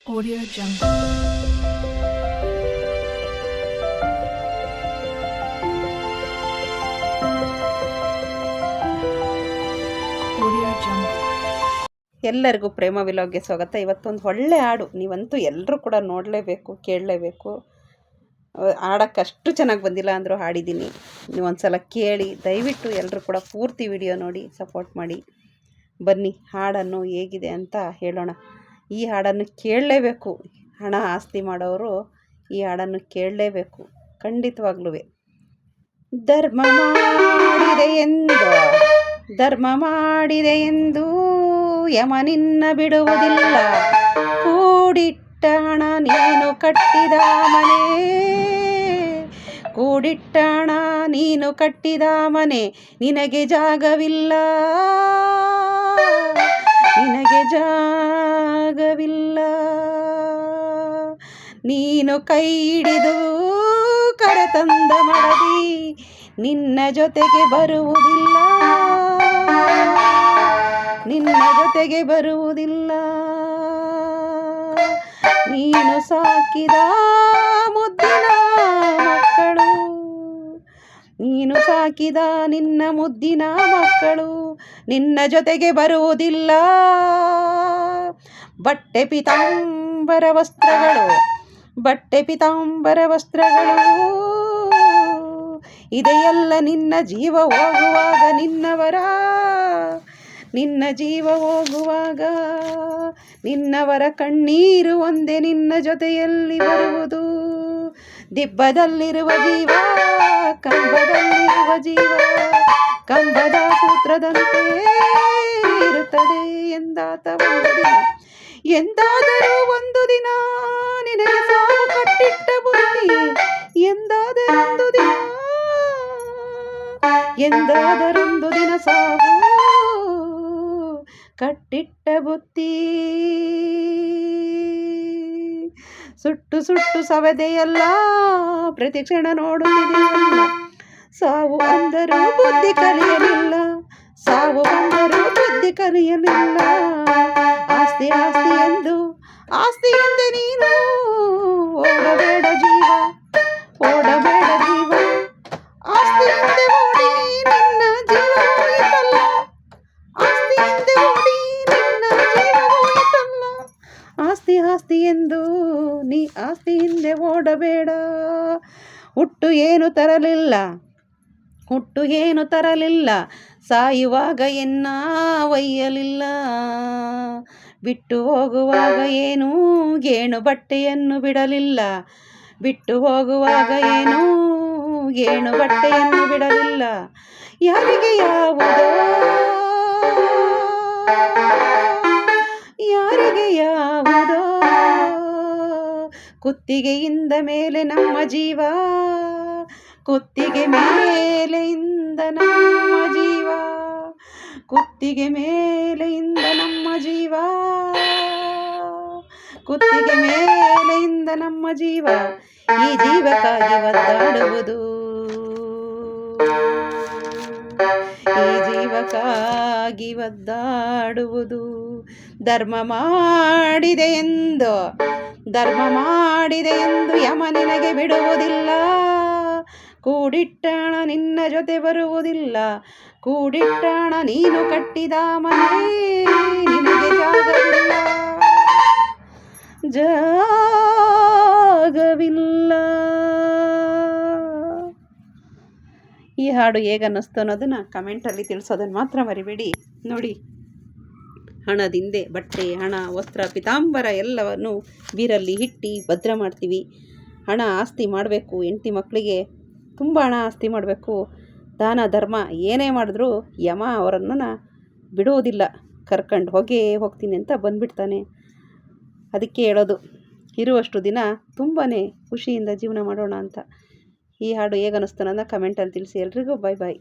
Audio Jungle. Audio Jungle. ಎಲ್ಲರಿಗೂ ಪ್ರೇಮ ವಿಲಾಗ್ಗೆ ಸ್ವಾಗತ. ಇವತ್ತೊಂದು ಒಳ್ಳೆ ಹಾಡು, ನೀವಂತೂ ಎಲ್ಲರೂ ಕೂಡ ನೋಡಲೇಬೇಕು, ಕೇಳಲೇಬೇಕು. ಹಾಡಕ್ಕೆ ಅಷ್ಟು ಚೆನ್ನಾಗಿ ಬಂದಿಲ್ಲ ಅಂದರೂ ಹಾಡಿದ್ದೀನಿ. ನೀವೊಂದ್ಸಲ ಕೇಳಿ, ದಯವಿಟ್ಟು ಎಲ್ಲರೂ ಕೂಡ ಪೂರ್ತಿ ವಿಡಿಯೋ ನೋಡಿ ಸಪೋರ್ಟ್ ಮಾಡಿ. ಬನ್ನಿ ಹಾಡನ್ನು ಹೇಗಿದೆ ಅಂತ ಹೇಳೋಣ. ಈ ಹಾಡನ್ನು ಕೇಳಲೇಬೇಕು. ಹಣ ಆಸ್ತಿ ಮಾಡೋರು ಈ ಹಾಡನ್ನು ಕೇಳಲೇಬೇಕು ಖಂಡಿತವಾಗ್ಲೂ. ಧರ್ಮ ಮಾಡಿದೆ ಎಂದು ಯಮ ನಿನ್ನ ಬಿಡುವುದಿಲ್ಲ. ಕೂಡಿಟ್ಟ ಹಣ ನೀನು ಕಟ್ಟಿದ ಮನೆ, ಕೂಡಿಟ್ಟ ಹಣ ನೀನು ಕಟ್ಟಿದ ಮನೆ, ನಿನಗೆ ಜಾಗವಿಲ್ಲ, ನಿನಗೆ ಜಾಗವಿಲ್ಲ. ನೀನು ಕೈ ಹಿಡಿದು ಕರೆತಂದ ಮಡದಿ ನಿನ್ನ ಜೊತೆಗೆ ಬರುವುದಿಲ್ಲ, ನಿನ್ನ ಜೊತೆಗೆ ಬರುವುದಿಲ್ಲ. ನೀನು ಸಾಕಿದ ಮುದ್ದಿನ ಮಕ್ಕಳು, ನೀನು ಸಾಕಿದ ನಿನ್ನ ಮುದ್ದಿನ ಮಕ್ಕಳು ನಿನ್ನ ಜೊತೆಗೆ ಬರುವುದಿಲ್ಲ. ಬಟ್ಟೆ ಪಿತಾಂಬರ ವಸ್ತ್ರಗಳು, ಬಟ್ಟೆ ಪಿತಾಂಬರ ವಸ್ತ್ರಗಳು ಇದೆಯಲ್ಲ ನಿನ್ನ ಜೀವ ಹೋಗುವಾಗ, ನಿನ್ನವರ ನಿನ್ನ ಜೀವ ಹೋಗುವಾಗ ನಿನ್ನವರ ಕಣ್ಣೀರು ಒಂದೇ ನಿನ್ನ ಜೊತೆಯಲ್ಲಿ ಬರುವುದು. ದಿಬ್ಬದಲ್ಲಿರುವ ಜೀವ, ಕಂಬದಲ್ಲಿರುವ ಜೀವ, ಕಂಬದ ಸೂತ್ರದಂತೆ ಇರುತ್ತದೆ ಎಂದಾತ ಒಂದು ದಿನ. ಎಂದಾದರೂ ಒಂದು ದಿನ ನಿನಗೆ ಸಾವು ಕಟ್ಟಿಟ್ಟ ಬುದ್ಧಿ, ಎಂದಾದರೊಂದು ದಿನ, ಎಂದಾದರೊಂದು ದಿನ ಸಾವು ಕಟ್ಟಿಟ್ಟ ಬುತ್ತಿ. ಸುಟ್ಟು ಸುಟ್ಟು ಸವದೆಯಲ್ಲ ಪ್ರತಿ ಕ್ಷಣ ನೋಡುತ್ತಿದೆಯಲ್ಲ. ಸಾವು ಅಂದರೂ ಬುದ್ಧಿ ಕಲಿಯಲಿಲ್ಲ, ಸಾವು ಬಂದರೂ ಬುದ್ಧಿ ಕಲಿಯಲಿಲ್ಲ. ಆಸ್ತಿ ಆಸ್ತಿ ಎಂದು, ಆಸ್ತಿ ಎಂದೆ ನೀನು ಓಡಬೇಡ ಜೀವ, ಓಡಬೇಡ ಜೀವ. ಆಸ್ತಿ ಎಂದೆ ಓಡಿ ನಿನ್ನ ಜೀವ ಹೋಯಿತಲ್ಲ, ಆಸ್ತಿ ಎಂದೆ ಓಡಿ ನಿನ್ನ ಜೀವ ಹೋಯಿತಲ್ಲ. ಆಸ್ತಿ ಆಸ್ತಿ ಎಂದು ನೀ ಆಸ್ತಿ ಹಿಂದೆ ಓಡಬೇಡ. ಹುಟ್ಟು ಏನು ತರಲಿಲ್ಲ, ಹುಟ್ಟು ಏನು ತರಲಿಲ್ಲ, ಸಾಯುವಾಗ ಎನ್ನ ಒಯ್ಯಲಿಲ್ಲ. ಬಿಟ್ಟು ಹೋಗುವಾಗ ಏನು ಗೇಣು ಬಟ್ಟೆಯನ್ನು ಬಿಡಲಿಲ್ಲ, ಬಿಟ್ಟು ಹೋಗುವಾಗ ಏನು ಗೇಣು ಬಟ್ಟೆಯನ್ನು ಬಿಡಲಿಲ್ಲ. ಯಾರಿಗೆ ಯಾವುದೋ, ಯಾರಿಗೆ ಯಾವುದೋ ಕುತ್ತಿಗೆಯಿಂದ ಮೇಲೆ ನಮ್ಮ ಜೀವ, ಕುತ್ತಿಗೆ ಮೇಲೆಯಿಂದ ನಮ್ಮ ಜೀವ, ಕುತ್ತಿಗೆ ಮೇಲೆಯಿಂದ ನಮ್ಮ ಜೀವ, ಕುತ್ತಿಗೆ ಮೇಲೆಯಿಂದ ನಮ್ಮ ಜೀವ. ಈ ಜೀವಕ್ಕಾಗಿ ಒದ್ದಾಡುವುದು, ಈ ಜೀವಕ್ಕಾಗಿ ಒದ್ದಾಡುವುದು. ಧರ್ಮ ಮಾಡಿದೆ ಎಂದು, ಧರ್ಮ ಮಾಡಿದೆ ಎಂದು ಯಮ ನಿನಗೆ ಬಿಡುವುದಿಲ್ಲ. ಕೂಡಿಟ್ಟಣ ನಿನ್ನ ಜೊತೆ ಬರುವುದಿಲ್ಲ, ಕೂಡಿಟ್ಟಣ ನೀನು ಕಟ್ಟಿದ ಮನೆ, ನಿನಗೆ ಜಾಗವಿಲ್ಲ, ಜಾಗವಿಲ್ಲ. ಈ ಹಾಡು ಹೇಗನ್ನಿಸ್ತು ಅನ್ನೋದನ್ನು ಕಮೆಂಟಲ್ಲಿ ತಿಳಿಸೋದನ್ನು ಮಾತ್ರ ಮರಿಬೇಡಿ. ನೋಡಿ, ಹಣದಿಂದೆ ಬಟ್ಟೆ, ಹಣ, ವಸ್ತ್ರ, ಪಿತಾಂಬರ ಎಲ್ಲವನ್ನು ಬೀರಲ್ಲಿ ಇಟ್ಟು ಭದ್ರ ಮಾಡ್ತೀವಿ. ಹಣ ಆಸ್ತಿ ಮಾಡಬೇಕು, ಹೆಂಡತಿ ಮಕ್ಕಳಿಗೆ ತುಂಬ ಹಣ ಆಸ್ತಿ ಮಾಡಬೇಕು. ದಾನ ಧರ್ಮ ಏನೇ ಮಾಡಿದ್ರೂ ಯಮ ಅವರನ್ನು ಬಿಡುವುದಿಲ್ಲ, ಕರ್ಕೊಂಡು ಹೋಗ್ತೀನಿ ಅಂತ ಬಂದುಬಿಡ್ತಾನೆ. ಅದಕ್ಕೆ ಹೇಳೋದು, ಇರುವಷ್ಟು ದಿನ ತುಂಬಾ ಖುಷಿಯಿಂದ ಜೀವನ ಮಾಡೋಣ ಅಂತ. ಈ ಹಾಡು ಹೇಗನ್ನಿಸ್ತು ಅನ್ನೋದನ್ನ ಕಮೆಂಟಲ್ಲಿ ತಿಳಿಸಿ. ಎಲ್ರಿಗೂ ಬಾಯ್ ಬಾಯ್.